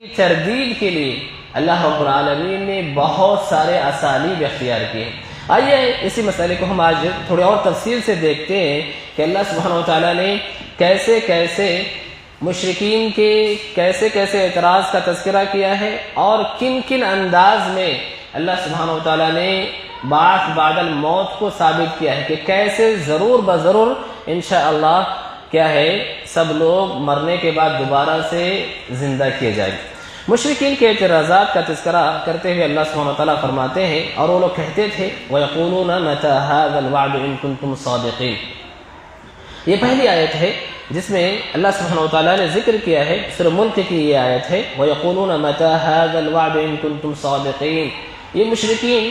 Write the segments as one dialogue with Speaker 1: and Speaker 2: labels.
Speaker 1: تردید کے لیے اللہ رب العالمین نے بہت سارے اسالیب اختیار کیے ہیں۔ آئیے اسی مسئلے کو ہم آج تھوڑی اور تفصیل سے دیکھتے ہیں کہ اللہ سبحانہ وتعالیٰ نے کیسے کیسے مشرکین کے کیسے کیسے اعتراض کا تذکرہ کیا ہے اور کن کن انداز میں اللہ سبحانہ وتعالیٰ نے بعث بعد الموت کو ثابت کیا ہے کہ کیسے ضرور بضرور انشاءاللہ کیا ہے سب لوگ مرنے کے بعد دوبارہ سے زندہ کیے جائیں گے۔ مشرکین کے اعتراضات کا تذکرہ کرتے ہوئے اللہ سبحانہ وتعالیٰ فرماتے ہیں اور وہ لوگ کہتے تھے وَيَقُولُونَ مَتَى هَذَا الْوَعْدُ إِن كُنتُمْ صَادِقِينَ۔ یہ پہلی آیت ہے جس میں اللہ سبحانہ وتعالیٰ نے ذکر کیا ہے، سورہ ملک کی یہ آیت ہے وَيَقُولُونَ مَتَى هَذَا الْوَعْدُ إِن كُنتُمْ صَادِقِينَ۔ یہ مشرکین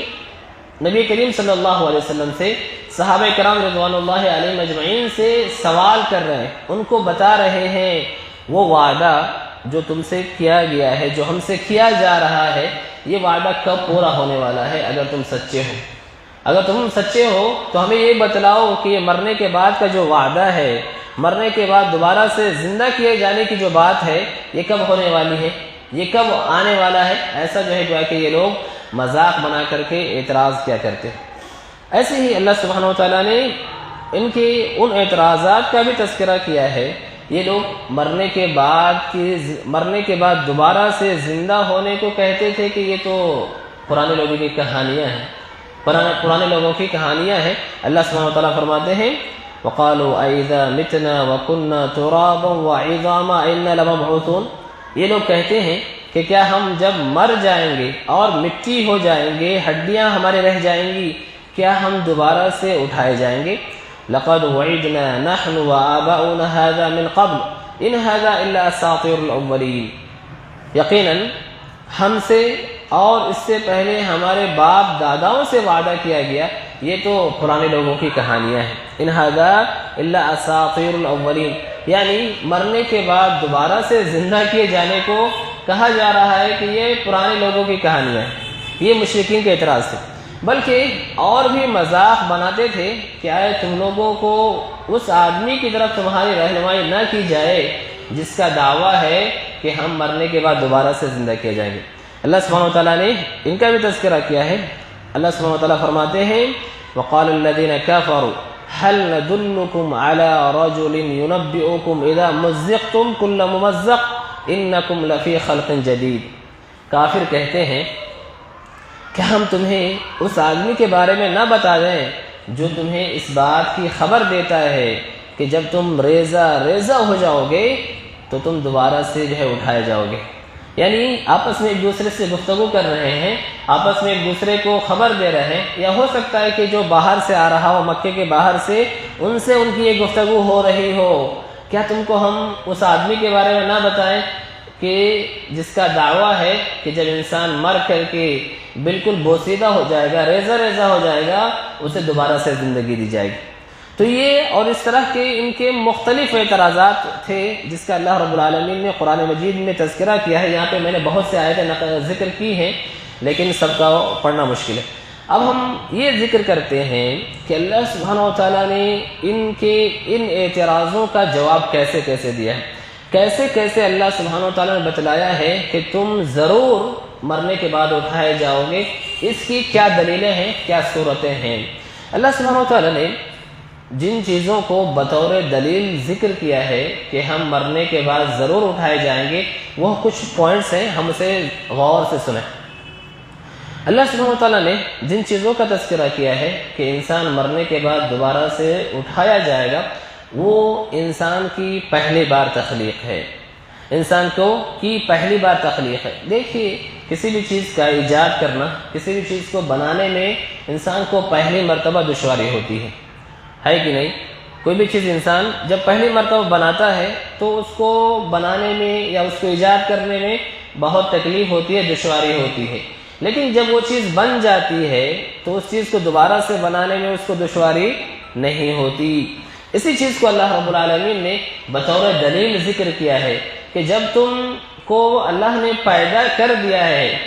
Speaker 1: نبی کریم صلی اللہ علیہ وسلم سے، صحابہ کرام رضوان اللہ علیہ مجمعین سے سوال کر رہے ہیں، ان کو بتا رہے ہیں وہ وعدہ جو تم سے کیا گیا ہے، جو ہم سے کیا جا رہا ہے، یہ وعدہ کب پورا ہونے والا ہے اگر تم سچے ہو۔ اگر تم سچے ہو تو ہمیں یہ بتلاؤ کہ یہ مرنے کے بعد کا جو وعدہ ہے، مرنے کے بعد دوبارہ سے زندہ کیے جانے کی جو بات ہے، یہ کب ہونے والی ہے، یہ کب آنے والا ہے۔ ایسا جو ہے کہ یہ لوگ مذاق بنا کر کے اعتراض کیا کرتے ہیں۔ ایسے ہی اللہ سبحانہ وتعالیٰ نے ان کے ان اعتراضات کا بھی تذکرہ کیا ہے۔ یہ لوگ مرنے کے بعد دوبارہ سے زندہ ہونے کو کہتے تھے کہ یہ تو پرانے لوگوں کی کہانیاں ہیں، پرانے لوگوں کی کہانیاں ہیں۔ اللہ سبحانہ وتعالیٰ فرماتے ہیں وَقَالُوا أَإِذَا مِتْنَا وَكُنَّا تُرَابًا وَعِظَامًا أَإِنَّا لَمَبْعُوثُونَ۔ یہ لوگ کہتے ہیں کہ کیا ہم جب مر جائیں گے اور مٹی ہو جائیں گے، ہڈیاں ہمارے رہ جائیں گی، کیا ہم دوبارہ سے اٹھائے جائیں گے؟ لَقَدْ وَعِدْنَا نَحْنُ وَآبَاؤُنَا هَذَا مِنْ قَبْلُ إِنْ هَذَا إِلَّا أَسَاطِيرُ الْأَوَّلِينَ۔ یقیناً ہم سے اور اس سے پہلے ہمارے باپ داداؤں سے وعدہ کیا گیا، یہ تو پرانے لوگوں کی کہانیاں ہیں۔ إِنْ هَذَا إِلَّا أَسَاطِيرُ الْأَوَّلِينَ، یعنی مرنے کے بعد دوبارہ سے زندہ کیے جانے کو کہا جا رہا ہے کہ یہ پرانے لوگوں کی کہانیاں ہیں۔ یہ مشرکین کے اعتراض تھے، بلکہ اور بھی مذاق بناتے تھے کہ آئے تم لوگوں کو اس آدمی کی طرف تمہاری رہنمائی نہ کی جائے جس کا دعویٰ ہے کہ ہم مرنے کے بعد دوبارہ سے زندہ کیے جائیں گے۔ اللہ سبحانہ وتعالیٰ نے ان کا بھی تذکرہ کیا ہے۔ اللہ سبحانہ وتعالیٰ فرماتے ہیں وَقَالَ الَّذِينَ كَفَرُوا هَلْ نَدُلُّكُمْ عَلَى رَجُلٍ يُنَبِّئُكُمْ إِذَا مُزِّقْتُمْ كُلَّ مُمَزَّقٍ إِنَّكُمْ لَفِي خَلْقٍ جَدِيدٍ۔ کافر کہتے ہیں کہ ہم تمہیں اس آدمی کے بارے میں نہ بتا دیں جو تمہیں اس بات کی خبر دیتا ہے کہ جب تم ریزہ ریزہ ہو جاؤ گے تو تم دوبارہ سے جو ہے اٹھائے جاؤ گے۔ یعنی آپس میں ایک دوسرے سے گفتگو کر رہے ہیں، آپس میں ایک دوسرے کو خبر دے رہے ہیں، یا ہو سکتا ہے کہ جو باہر سے آ رہا ہو، مکے کے باہر سے، ان سے ان کی ایک گفتگو ہو رہی ہو، کیا تم کو ہم اس آدمی کے بارے میں نہ بتائیں کہ جس کا دعویٰ ہے کہ جب انسان مر کر کے بالکل بوسیدہ ہو جائے گا، ریزہ ریزہ ہو جائے گا، اسے دوبارہ سے زندگی دی جائے گی۔ تو یہ اور اس طرح کے ان کے مختلف اعتراضات تھے جس کا اللہ رب العالمین نے قرآن مجید میں تذکرہ کیا ہے۔ یہاں پہ میں نے بہت سے آیتیں ذکر کی ہیں لیکن سب کا پڑھنا مشکل ہے۔ اب ہم یہ ذکر کرتے ہیں کہ اللہ سبحانہ وتعالیٰ نے ان اعتراضوں کا جواب کیسے کیسے دیا ہے، کیسے کیسے اللہ سبحانہ وتعالیٰ نے بتلایا ہے کہ تم ضرور مرنے کے بعد اٹھائے جاؤ گے۔ اس کی کیا دلیلیں ہیں، کیا صورتیں ہیں۔ اللہ سبحانہ وتعالیٰ نے جن چیزوں کو بطور دلیل ذکر کیا ہے کہ ہم مرنے کے بعد ضرور اٹھائے جائیں گے، وہ کچھ پوائنٹس ہیں، ہم اسے غور سے سنیں۔ اللہ سبحانہ وتعالیٰ نے جن چیزوں کا تذکرہ کیا ہے کہ انسان مرنے کے بعد دوبارہ سے اٹھایا جائے گا، وہ انسان کی پہلی بار تخلیق ہے، انسان کی پہلی بار تخلیق ہے۔ دیکھیے کسی بھی چیز کا ایجاد کرنا، کسی بھی چیز کو بنانے میں انسان کو پہلی مرتبہ دشواری ہوتی ہے کہ نہیں؟ کوئی بھی چیز انسان جب پہلی مرتبہ بناتا ہے تو اس کو بنانے میں یا اس کو ایجاد کرنے میں بہت تکلیف ہوتی ہے، دشواری ہوتی ہے، لیکن جب وہ چیز بن جاتی ہے تو اس چیز کو دوبارہ سے بنانے میں اس کو دشواری نہیں ہوتی۔ اسی چیز کو اللہ رب العالمین نے بطور دلیل ذکر کیا ہے کہ جب تم کو اللہ نے پیدا کر دیا ہے،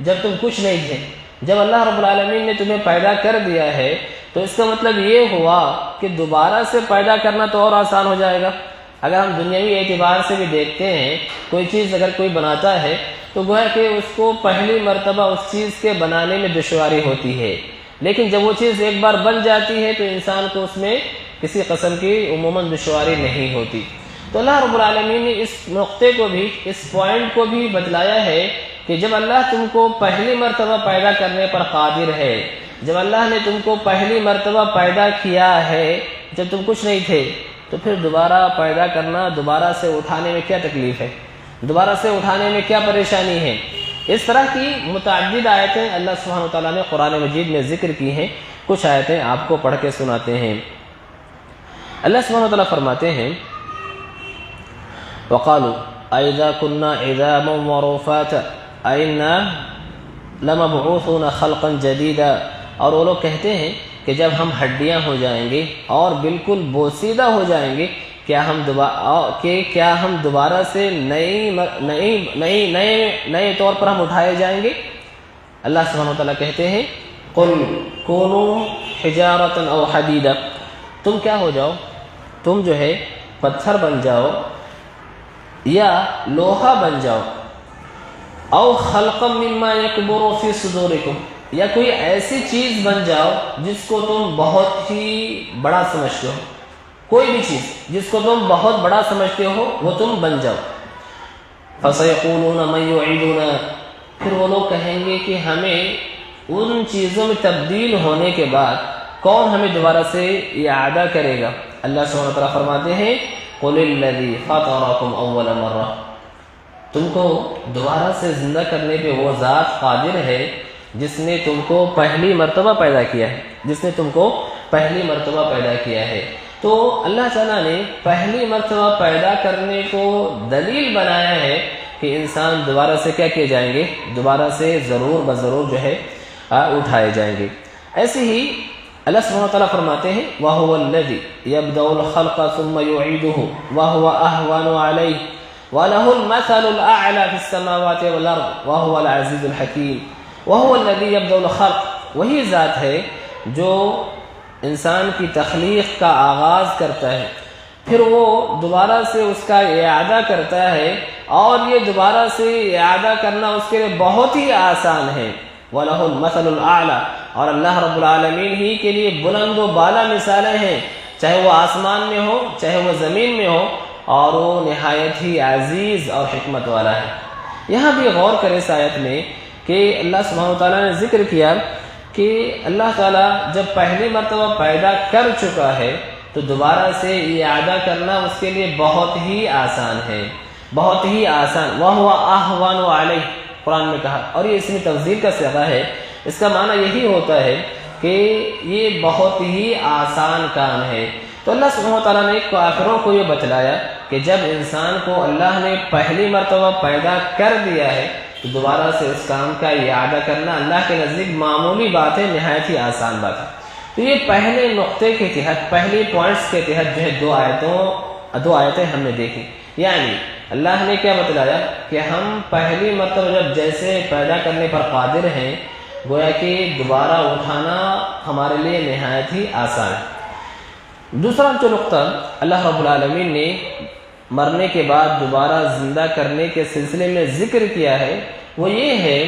Speaker 1: جب تم کچھ نہیں تھے، جب اللہ رب العالمین نے تمہیں پیدا کر دیا ہے تو اس کا مطلب یہ ہوا کہ دوبارہ سے پیدا کرنا تو اور آسان ہو جائے گا۔ اگر ہم دنیاوی اعتبار سے بھی دیکھتے ہیں، کوئی چیز اگر کوئی بناتا ہے تو گویا کہ اس کو پہلی مرتبہ اس چیز کے بنانے میں دشواری ہوتی ہے، لیکن جب وہ چیز ایک بار بن جاتی ہے تو انسان کو اس میں کسی قسم کی عموماً دشواری نہیں ہوتی۔ تو اللہ رب العالمین نے اس نقطے کو بھی، اس پوائنٹ کو بھی بتلایا ہے کہ جب اللہ تم کو پہلی مرتبہ پیدا کرنے پر قادر ہے، جب اللہ نے تم کو پہلی مرتبہ پیدا کیا ہے جب تم کچھ نہیں تھے، تو پھر دوبارہ پیدا کرنا، دوبارہ سے اٹھانے میں کیا تکلیف ہے، دوبارہ سے اٹھانے میں کیا پریشانی ہے۔ اس طرح کی متعدد آیتیں اللہ سبحانہ وتعالیٰ نے قرآن مجید میں ذکر کی ہیں۔ کچھ آیتیں آپ کو پڑھ کے سناتے ہیں۔ اللہ سبحانہ وتعالیٰ فرماتے ہیں وَقَالُوا أَإِذَا كُنَّا عِظَامًا وَرُفَاتًا أَإِنَّا لَمَبْعُوثُونَ خَلْقًا جَدِيدًا، اور وہ لوگ کہتے ہیں کہ جب ہم ہڈیاں ہو جائیں گے اور بالکل بوسیدہ ہو جائیں گے، کیا ہم دوبارہ سے نئے طور پر ہم اٹھائے جائیں گے؟ اللہ سبحانہ وتعالیٰ کہتے ہیں قُلْ كُونُوا حِجَارَةً أَوْ حَدِيدًا، تم کیا ہو جاؤ، تم جو ہے پتھر بن جاؤ یا لوہا بن جاؤ، او خلقا مما یکبر فی صدورکم، یا کوئی ایسی چیز بن جاؤ جس کو تم بہت ہی بڑا سمجھتے ہو، کوئی بھی چیز جس کو تم بہت بڑا سمجھتے ہو وہ تم بن جاؤ۔ فَسَيَقُولُونَ مَن يُعِيدُنَا، پھر وہ لوگ کہیں گے کہ ہمیں ان چیزوں میں تبدیل ہونے کے بعد کون ہمیں دوبارہ سے اعادہ کرے گا؟ اللہ سبحانہ وتعالیٰ فرماتے ہیں قُلِ الَّذِي فَطَرَكُمْ أَوَّلَ مَرَّةٍ، تم کو دوبارہ سے زندہ کرنے پہ وہ ذات قادر ہے جس نے تم کو پہلی مرتبہ پیدا کیا ہے، جس نے تم کو پہلی مرتبہ پیدا کیا ہے۔ تو اللہ تعالیٰ نے پہلی مرتبہ پیدا کرنے کو دلیل بنایا ہے کہ انسان دوبارہ سے کیا کیے جائیں گے، دوبارہ سے ضرور بضرور جو ہے اٹھائے جائیں گے۔ ایسے ہی اللہ سبحانہ وتعالیٰ فرماتے ہیں وَهُوَ الَّذِي يَبْدَأُ الْخَلْقَ ثُمَّ يُعِيدُهُ وَهُوَ أَهْوَنُ عَلَيْهِ وَلَهُ الْمَثَلُ الْأَعْلَى فِي السَّمَاوَاتِ وَالْأَرْضِ وَهُوَ الْعَزِيزُ الْحَكِيمُ وَهُوَ الَّذِي يَبْدَأُ الْخَلْقَ، وہی ذات ہے جو انسان کی تخلیق کا آغاز کرتا ہے، پھر وہ دوبارہ سے اس کا اعادہ کرتا ہے، اور یہ دوبارہ سے اعادہ کرنا اس کے لیے بہت ہی آسان ہے۔ وَلَهُ الْمَثَلُ الْأَعْلَى، اور اللہ رب العالمین ہی کے لیے بلند و بالا مثالیں ہیں، چاہے وہ آسمان میں ہو چاہے وہ زمین میں ہو، اور وہ نہایت ہی عزیز اور حکمت والا ہے۔ یہاں بھی غور کریں اس آیت میں کہ اللہ سبحانہ وتعالیٰ نے ذکر کیا کہ اللہ تعالیٰ جب پہلی مرتبہ پیدا کر چکا ہے تو دوبارہ سے اعادہ کرنا اس کے لیے بہت ہی آسان ہے، بہت ہی آسان۔ وَهُوَ أَهْوَنُ عَلَيْهِ قرآن میں کہا، اور یہ اس میں تفضیل کا صیغہ ہے، اس کا معنی یہی ہوتا ہے کہ یہ بہت ہی آسان کام ہے۔ تو اللہ سبحانہ وتعالیٰ نے کافروں کو یہ بتلایا کہ جب انسان کو اللہ نے پہلی مرتبہ پیدا کر دیا ہے تو دوبارہ سے اس کام کا اعادہ کرنا اللہ کے نزدیک معمولی بات ہے، نہایت ہی آسان بات ہے۔ تو یہ پہلے نقطے کے تحت، پہلی پوائنٹس کے تحت جو ہے دو آیتیں ہم نے دیکھی، یعنی اللہ نے کیا بتلایا کہ ہم پہلی مرتبہ جب جیسے پیدا کرنے پر قادر ہیں، گویا کہ دوبارہ اٹھانا ہمارے لیے نہایت ہی آسان ہے۔ دوسرا جو نقطہ اللہ رب العالمین نے مرنے کے بعد دوبارہ زندہ کرنے کے سلسلے میں ذکر کیا ہے وہ یہ ہے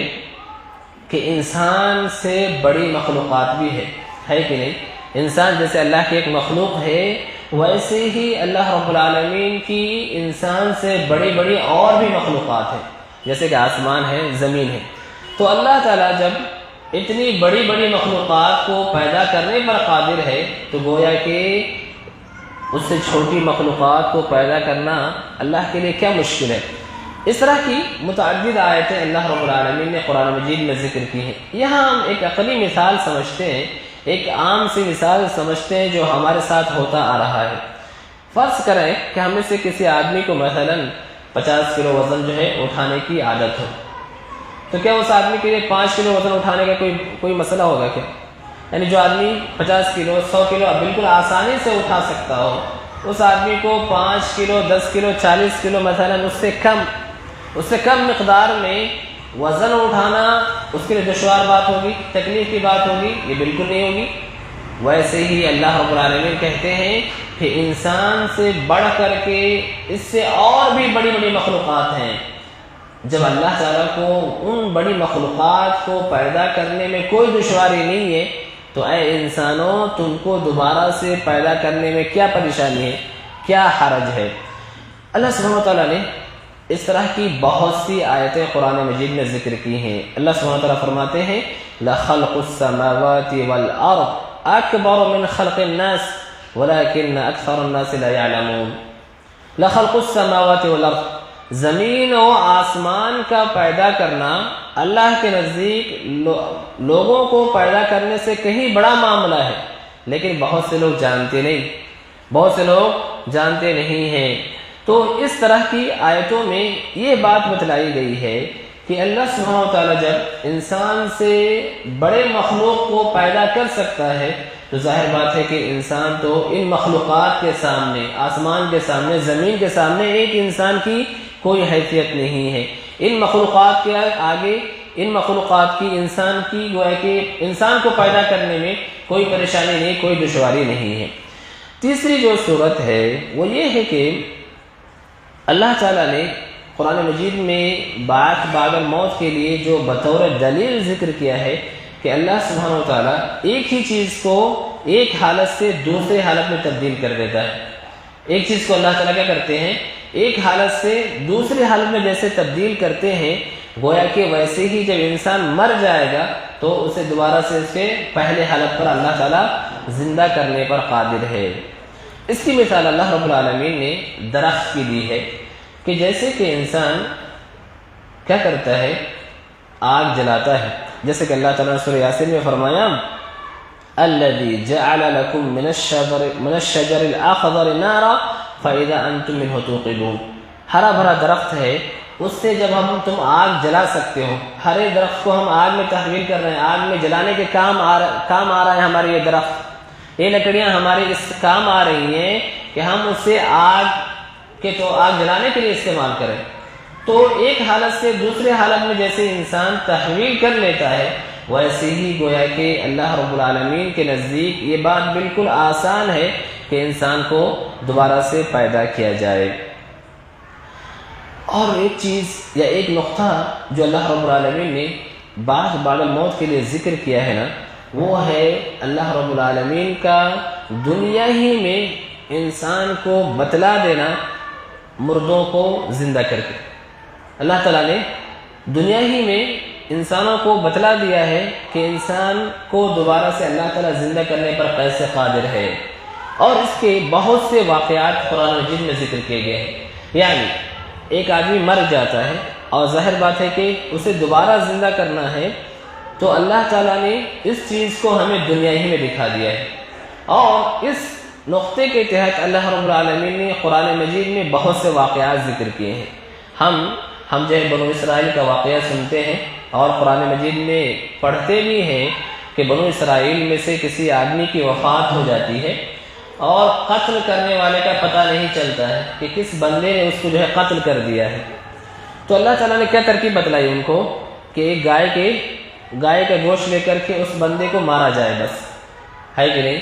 Speaker 1: کہ انسان سے بڑی مخلوقات بھی ہے کہ نہیں؟ انسان جیسے اللہ کی ایک مخلوق ہے، ویسے ہی اللہ رب العالمین کی انسان سے بڑی بڑی اور بھی مخلوقات ہیں، جیسے کہ آسمان ہے، زمین ہے۔ تو اللہ تعالیٰ جب اتنی بڑی بڑی مخلوقات کو پیدا کرنے پر قادر ہے تو گویا کہ اس سے چھوٹی مخلوقات کو پیدا کرنا اللہ کے لیے کیا مشکل ہے۔ اس طرح کی متعدد آیتیں اللہ رب العالمین نے قرآن مجید میں ذکر کی ہیں۔ یہاں ہم ایک عقلی مثال سمجھتے ہیں، ایک عام سی مثال سمجھتے ہیں جو ہمارے ساتھ ہوتا آ رہا ہے۔ فرض کریں کہ ہم میں سے کسی آدمی کو مثلاً 50 کلو وزن جو ہے اٹھانے کی عادت ہو، تو کیا اس آدمی کے لیے 5 کلو وزن اٹھانے کا کوئی مسئلہ ہوگا کیا؟ یعنی جو آدمی 50 کلو 100 کلو بالکل آسانی سے اٹھا سکتا ہو، اس آدمی کو 5 کلو 10 کلو 40 کلو مثلاً اس سے کم مقدار میں وزن اٹھانا اس کے لیے دشوار بات ہوگی، تکلیف کی بات ہوگی؟ یہ بالکل نہیں ہوگی۔ ویسے ہی اللہ رب العالمین کہتے ہیں کہ انسان سے بڑھ کر کے اس سے اور بھی بڑی بڑی مخلوقات ہیں۔ جب اللہ تعالیٰ کو ان بڑی مخلوقات کو پیدا کرنے میں کوئی دشواری نہیں ہے تو اے انسانوں، تم کو دوبارہ سے پیدا کرنے میں کیا پریشانی ہے، کیا حرج ہے؟ اللہ سبحانہ و تعالیٰ نے اس طرح کی بہت سی آیتیں قرآن مجید میں ذکر کی ہیں۔ اللہ سبحانہ و تعالیٰ فرماتے ہیں لَخَلْقُ السَّمَاوَاتِ وَالْأَرْضِ أَكْبَرُ مِنْ خَلْقِ النَّاسِ وَلَكِنَّ أَكْثَرَ النَّاسِ لَا يَعْلَمُونَ۔ لَخَلْقُ السَّمَاوَاتِ وَالْأَرْضِ، زمین و آسمان کا پیدا کرنا اللہ کے نزدیک لوگوں کو پیدا کرنے سے کہیں بڑا معاملہ ہے، لیکن بہت سے لوگ جانتے نہیں ہیں۔ تو اس طرح کی آیتوں میں یہ بات بتلائی گئی ہے کہ اللہ سبحانہ و تعالیٰ جب انسان سے بڑے مخلوق کو پیدا کر سکتا ہے تو ظاہر بات ہے کہ انسان تو ان مخلوقات کے سامنے، آسمان کے سامنے، زمین کے سامنے ایک انسان کی کوئی حیثیت نہیں ہے۔ ان مخلوقات کے آگے، ان مخلوقات کی انسان کی گویا کہ انسان کو پیدا کرنے میں کوئی پریشانی نہیں، کوئی دشواری نہیں ہے۔ تیسری جو صورت ہے وہ یہ ہے کہ اللہ تعالیٰ نے قرآن مجید میں بعد الموت کے لیے جو بطور دلیل ذکر کیا ہے کہ اللہ سبحانہ و تعالیٰ ایک ہی چیز کو ایک حالت سے دوسرے حالت میں تبدیل کر دیتا ہے۔ ایک چیز کو اللہ تعالیٰ کیا کرتے ہیں، ایک حالت سے دوسری حالت میں جیسے تبدیل کرتے ہیں، گویا کہ ویسے ہی جب انسان مر جائے گا تو اسے دوبارہ سے اس کے پہلے حالت پر اللہ تعالیٰ زندہ کرنے پر قادر ہے۔ اس کی مثال اللہ رب العالمین نے درخت کی دی ہے کہ جیسے کہ انسان کیا کرتا ہے، آگ جلاتا ہے، جیسے کہ اللہ تعالیٰ نے سورہ یاسین میں فرمایا الذی جعل لکم من الشجر الاخضر نارا فاذا انتم منه توقدون۔ ہرا بھرا درخت ہے، اس سے جب تم آگ جلا سکتے ہو، ہرے درخت کو ہم آگ میں تحویل کر رہے ہیں، آگ میں جلانے کے کام آ رہا ہے ہمارے یہ درخت، یہ لکڑیاں ہمارے اس کام آ رہی ہیں کہ ہم اسے آگ جلانے کے لیے استعمال کریں۔ تو ایک حالت سے دوسرے حالت میں جیسے انسان تحویل کر لیتا ہے، ویسے ہی گویا کہ اللہ رب العالمین کے نزدیک یہ بات بالکل آسان ہے کہ انسان کو دوبارہ سے پیدا کیا جائے۔ اور ایک چیز یا ایک نقطہ جو اللہ رب العالمین نے بعد الموت کے لیے ذکر کیا ہے نا، وہ ہے اللہ رب العالمین کا دنیا ہی میں انسان کو بتلا دینا مردوں کو زندہ کر کے۔ اللہ تعالیٰ نے دنیا ہی میں انسانوں کو بتلا دیا ہے کہ انسان کو دوبارہ سے اللہ تعالیٰ زندہ کرنے پر کیسے قادر ہے، اور اس کے بہت سے واقعات قرآن مجید میں ذکر کیے گئے ہیں۔ یعنی ایک آدمی مر جاتا ہے اور ظاہر بات ہے کہ اسے دوبارہ زندہ کرنا ہے، تو اللہ تعالیٰ نے اس چیز کو ہمیں دنیا ہی میں دکھا دیا ہے، اور اس نقطے کے تحت اللہ رب العالمین نے قرآن مجید میں بہت سے واقعات ذکر کیے ہیں۔ ہم جو بنو اسرائیل کا واقعہ سنتے ہیں اور قرآن مجید میں پڑھتے بھی ہیں کہ بنو اسرائیل میں سے کسی آدمی کی وفات ہو جاتی ہے اور قتل کرنے والے کا پتہ نہیں چلتا ہے کہ کس بندے نے اس کو قتل کر دیا ہے۔ تو اللہ تعالیٰ نے کیا ترکیب بتلائی ان کو کہ ایک گائے کا گوشت لے کر کے اس بندے کو مارا جائے، بس ہے کہ نہیں،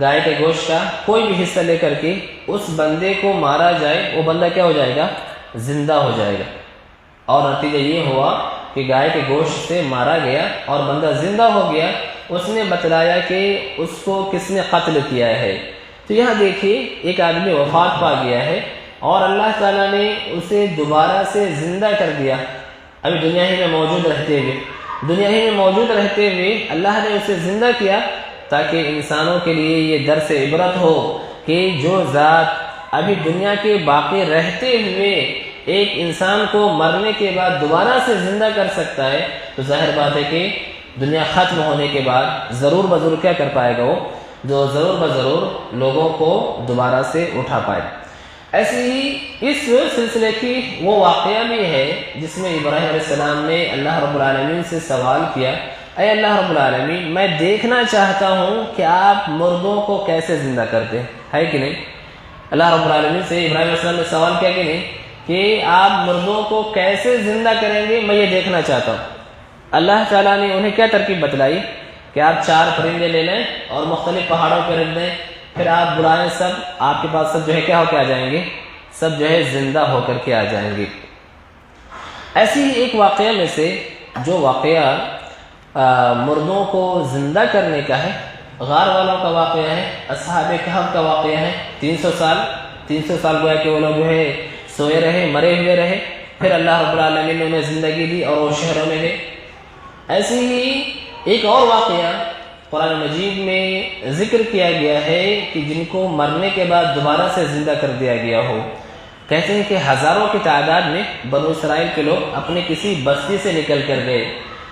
Speaker 1: گائے کے گوشت کا کوئی بھی حصہ لے کر کے اس بندے کو مارا جائے، وہ بندہ کیا ہو جائے گا، زندہ ہو جائے گا۔ اور نتیجہ یہ ہوا کہ گائے کے گوشت سے مارا گیا اور بندہ زندہ ہو گیا۔ اس نے بتلایا کہ اس کو کس نے قتل کیا ہے۔ تو یہاں دیکھیے ایک آدمی وفات پا گیا ہے اور اللہ تعالیٰ نے اسے دوبارہ سے زندہ کر دیا، ابھی دنیا ہی میں موجود رہتے ہوئے اللہ نے اسے زندہ کیا تاکہ انسانوں کے لیے یہ درس عبرت ہو کہ جو ذات ابھی دنیا کے باقی رہتے ہوئے ایک انسان کو مرنے کے بعد دوبارہ سے زندہ کر سکتا ہے، تو ظاہر بات ہے کہ دنیا ختم ہونے کے بعد ضرور بضرور کیا کر پائے گا، وہ جو ضرور بضرور لوگوں کو دوبارہ سے اٹھا پائے۔ ایسے ہی اس سلسلے کی وہ واقعہ بھی ہے جس میں ابراہیم علیہ السلام نے اللہ رب العالمین سے سوال کیا، اے اللہ رب العالمین، میں دیکھنا چاہتا ہوں کہ آپ مردوں کو کیسے زندہ کرتے ہیں، ہے کہ نہیں؟ اللہ رب العالمین سے ابراہیم علیہ السلام نے سوال کیا کہ نہیں کہ آپ مردوں کو کیسے زندہ کریں گے، میں یہ دیکھنا چاہتا ہوں۔ اللہ تعالیٰ نے انہیں کیا ترکیب بتلائی کہ آپ 4 پرندے لے لیں اور مختلف پہاڑوں پہ رکھ دیں، پھر آپ برائے سب آپ کے پاس سب جو ہے کیا ہو کے آ جائیں گے، سب جو ہے زندہ ہو کر کے آ جائیں گے۔ ایسی ہی ایک واقعہ میں سے جو واقعہ مردوں کو زندہ کرنے کا ہے، غار والوں کا واقعہ ہے، اصحاب کہف کا واقعہ ہے۔ 300 سال گویا کہ وہ لوگ جو ہے سوئے رہے، مرے ہوئے رہے، پھر اللہ رب العالمین نے انہیں زندگی دی اور وہ شہروں میں گئے۔ ایسے ہی ایک اور واقعہ قرآن مجید میں ذکر کیا گیا ہے کہ جن کو مرنے کے بعد دوبارہ سے زندہ کر دیا گیا ہو۔ کہتے ہیں کہ ہزاروں کی تعداد میں بنو اسرائیل کے لوگ اپنے کسی بستی سے نکل کر گئے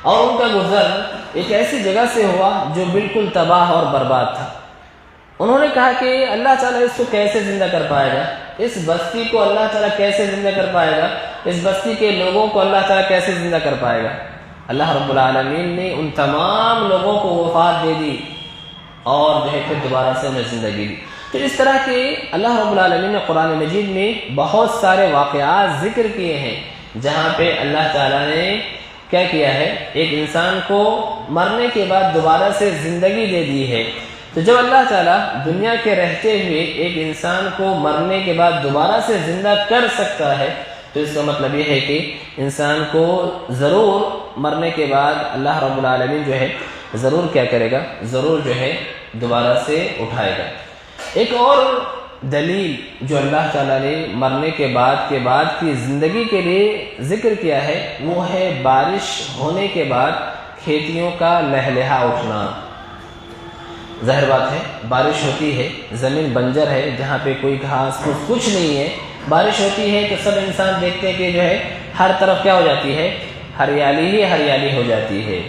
Speaker 1: اور ان کا گزر ایک ایسی جگہ سے ہوا جو بالکل تباہ اور برباد تھا۔ انہوں نے کہا کہ اللہ تعالیٰ اس کو کیسے زندہ کر پائے گا، اس بستی کو اللہ تعالیٰ کیسے زندہ کر پائے گا، اس بستی کے لوگوں کو اللہ تعالیٰ کیسے زندہ کر پائے گا۔ اللہ رب العالمین نے ان تمام لوگوں کو وفات دے دی اور جو ہے پھر دوبارہ سے انہیں زندگی دی۔ تو اس طرح کے اللہ رب العالمین نے قرآن مجید میں بہت سارے واقعات ذکر کیے ہیں جہاں پہ اللہ تعالیٰ نے کیا کیا ہے، ایک انسان کو مرنے کے بعد دوبارہ سے زندگی دے دی ہے۔ تو جب اللہ تعالیٰ دنیا کے رہتے ہوئے ایک انسان کو مرنے کے بعد دوبارہ سے زندہ کر سکتا ہے تو اس کا مطلب یہ ہے کہ انسان کو ضرور مرنے کے بعد اللہ رب العالمین جو ہے ضرور کیا کرے گا، ضرور جو ہے دوبارہ سے اٹھائے گا۔ ایک اور دلیل جو اللہ تعالیٰ نے مرنے کے بعد کی زندگی کے لیے ذکر کیا ہے وہ ہے بارش ہونے کے بعد کھیتیوں کا لہلہا اٹھنا۔ ظاہر بات ہے بارش ہوتی ہے، زمین بنجر ہے جہاں پہ کوئی گھاس کچھ نہیں ہے، بارش ہوتی ہے تو سب انسان دیکھتے ہیں کہ جو ہے ہر طرف کیا ہو جاتی ہے، ہریالی ہی ہریالی ہو جاتی ہے،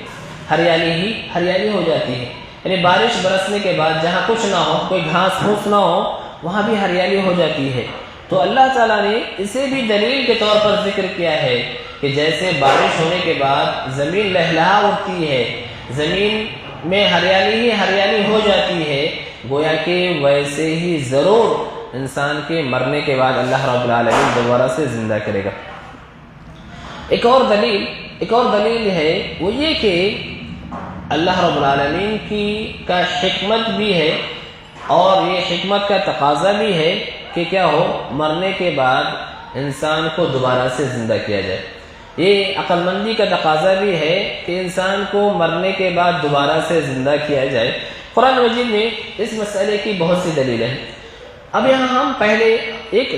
Speaker 1: ہریالی ہی ہریالی ہو جاتی ہے۔ یعنی بارش برسنے کے بعد جہاں کچھ نہ ہو، کوئی گھاس پھوس نہ ہو، وہاں بھی ہریالی ہو جاتی ہے۔ تو اللہ تعالیٰ نے اسے بھی دلیل کے طور پر ذکر کیا ہے کہ جیسے بارش ہونے کے بعد زمین لہلہا اٹھتی ہے، زمین میں ہریالی ہی ہریالی ہو جاتی ہے، گویا کہ ویسے ہی ضرور انسان کے مرنے کے بعد اللہ رب العالمین دوبارہ سے زندہ کرے گا۔ ایک اور دلیل ہے وہ یہ کہ اللہ رب العالمین کا حکمت بھی ہے اور یہ حکمت کا تقاضا بھی ہے کہ کیا ہو، مرنے کے بعد انسان کو دوبارہ سے زندہ کیا جائے۔ یہ عقل مندی کا تقاضا بھی ہے کہ انسان کو مرنے کے بعد دوبارہ سے زندہ کیا جائے۔ قرآن مجید میں اس مسئلے کی بہت سی دلیلیں ہیں۔ اب یہاں ہم پہلے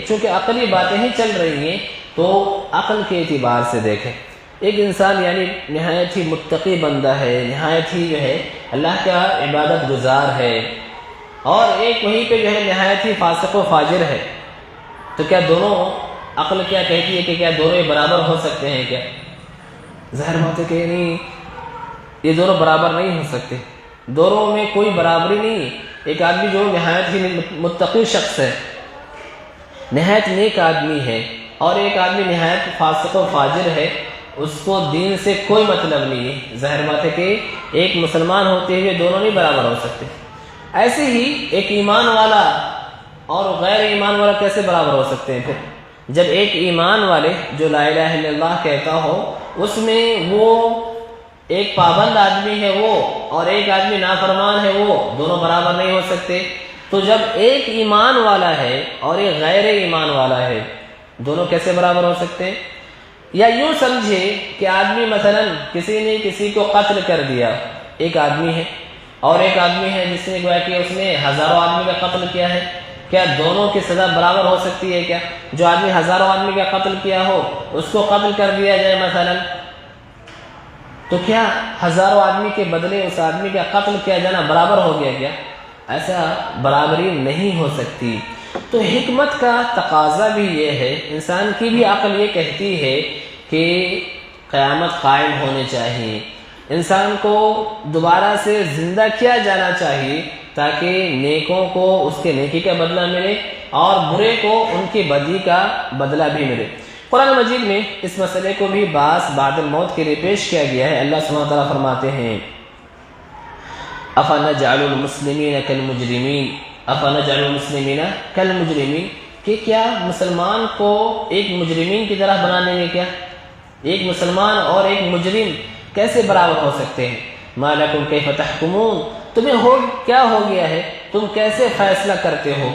Speaker 1: چونکہ عقلی باتیں ہی چل رہی ہیں تو عقل کے اعتبار سے دیکھیں۔ ایک انسان یعنی نہایت ہی متقی بندہ ہے، نہایت ہی جو ہے اللہ کا عبادت گزار ہے، اور ایک وہیں پہ جو ہے نہایت ہی فاسق و فاجر ہے، تو کیا دونوں عقل کیا کہتی ہے کہ کیا دونوں برابر ہو سکتے ہیں؟ کیا ظاہر بات ہے کہ نہیں، یہ دونوں برابر نہیں ہو سکتے، دونوں میں کوئی برابری نہیں۔ ایک آدمی جو نہایت ہی متقی شخص ہے، نہایت نیک آدمی ہے، اور ایک آدمی نہایت فاسق و فاجر ہے، اس کو دین سے کوئی مطلب نہیں ہے۔ ظاہر بات ہے کہ ایک مسلمان ہوتے ہوئے دونوں نہیں برابر ہو سکتے۔ ایسے ہی ایک ایمان والا اور غیر ایمان والا کیسے برابر ہو سکتے ہیں؟ پھر جب ایک ایمان والے جو لا الہ الا اللہ کہتا ہو، اس میں وہ ایک پابند آدمی ہے وہ اور ایک آدمی نافرمان ہے، وہ دونوں برابر نہیں ہو سکتے۔ تو جب ایک ایمان والا ہے اور ایک غیر ایمان والا ہے، دونوں کیسے برابر ہو سکتے ہیں؟ یا یوں سمجھے کہ آدمی مثلا کسی نے کسی کو قتل کر دیا، ایک آدمی ہے اور ایک آدمی ہے جس نے گویا کہ اس نے ہزاروں آدمی کا قتل کیا ہے، کیا دونوں کی سزا برابر ہو سکتی ہے؟ کیا جو آدمی ہزاروں آدمی کا قتل کیا ہو اس کو قتل کر دیا جائے مثلا، تو کیا ہزاروں آدمی کے بدلے اس آدمی کا قتل کیا جانا برابر ہو گیا؟ کیا ایسا برابری نہیں ہو سکتی۔ تو حکمت کا تقاضا بھی یہ ہے، انسان کی بھی عقل یہ کہتی ہے کہ قیامت قائم ہونی چاہیے، انسان کو دوبارہ سے زندہ کیا جانا چاہیے تاکہ نیکوں کو اس کے نیکی کا بدلہ ملے اور برے کو ان کی بدی کا بدلہ بھی ملے۔ قرآن مجید میں اس مسئلے کو بھی باعث بعد الموت کے لیے پیش کیا گیا ہے۔ اللہ سبحانہ وتعالیٰ فرماتے ہیں أَفَنَجْعَلُ الْمُسْلِمِينَ كَالْمُجْرِمِينَ أَفَنَجْعَلُ الْمُسْلِمِينَ كَالْمُجْرِمِينَ کہ کیا مسلمان کو ایک مجرمین کی طرح بنا دیں گے؟ کیا ایک مسلمان اور ایک مجرم کیسے برابر ہو سکتے ہیں؟ مَا لَكُمْ كَيْفَ تَحْكُمُونَ تمہیں کیا ہو گیا ہے تم کیسے فیصلہ کرتے ہو؟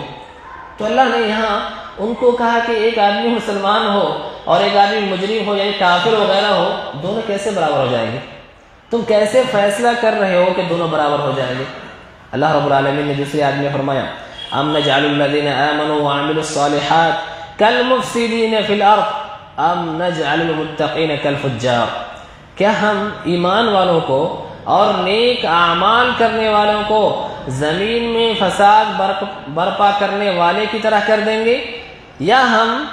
Speaker 1: تو اللہ نے یہاں ان کو کہا کہ ایک آدمی مسلمان ہو اور ایک آدمی مجرم ہو، یعنی کافر وغیرہ ہو، دونوں کیسے برابر ہو جائیں گے؟ تم کیسے فیصلہ کر رہے ہو کہ دونوں برابر ہو جائیں گے؟ اللہ رب العالمین نے دوسری آیت میں فرمایا ام نجعل الذین آمنوا وعملوا الصالحات کالمفسدین فی الارض ام نجعل المتقین کالفجار، کیا ہم ایمان والوں کو اور نیک اعمال کرنے والوں کو زمین میں فساد برپا کرنے والے کی طرح کر دیں گے، یا ہم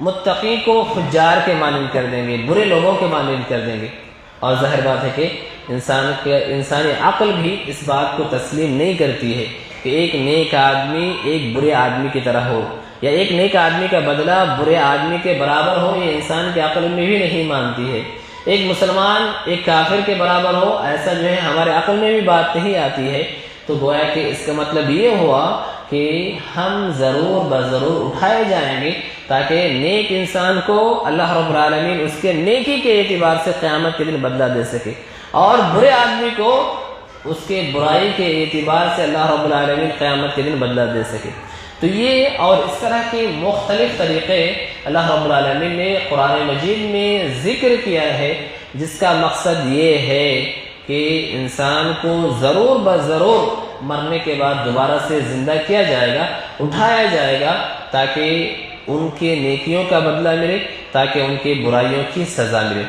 Speaker 1: متقی کو فجار کے مانند کر دیں گے، برے لوگوں کے مانند کر دیں گے؟ اور ظاہر بات ہے کہ انسانی عقل بھی اس بات کو تسلیم نہیں کرتی ہے کہ ایک نیک آدمی ایک برے آدمی کی طرح ہو، یا ایک نیک آدمی کا بدلہ برے آدمی کے برابر ہو، یہ انسان کے عقل میں بھی نہیں مانتی ہے۔ ایک مسلمان ایک کافر کے برابر ہو، ایسا جو ہے ہمارے عقل میں بھی بات نہیں آتی ہے۔ تو گویا کہ اس کا مطلب یہ ہوا کہ ہم ضرور بضرور اٹھائے جائیں گے تاکہ نیک انسان کو اللہ رب العالمین اس کے نیکی کے اعتبار سے قیامت کے دن بدلہ دے سکے، اور برے آدمی کو اس کے برائی کے اعتبار سے اللہ رب العالمین قیامت کے دن بدلہ دے سکے۔ تو یہ اور اس طرح کے مختلف طریقے اللہ رب العالمین نے قرآن مجید میں ذکر کیا ہے، جس کا مقصد یہ ہے کہ انسان کو ضرور بضرور مرنے کے بعد دوبارہ سے زندہ کیا جائے گا، اٹھایا جائے گا، تاکہ ان کے نیکیوں کا بدلہ ملے، تاکہ ان کی برائیوں کی سزا ملے۔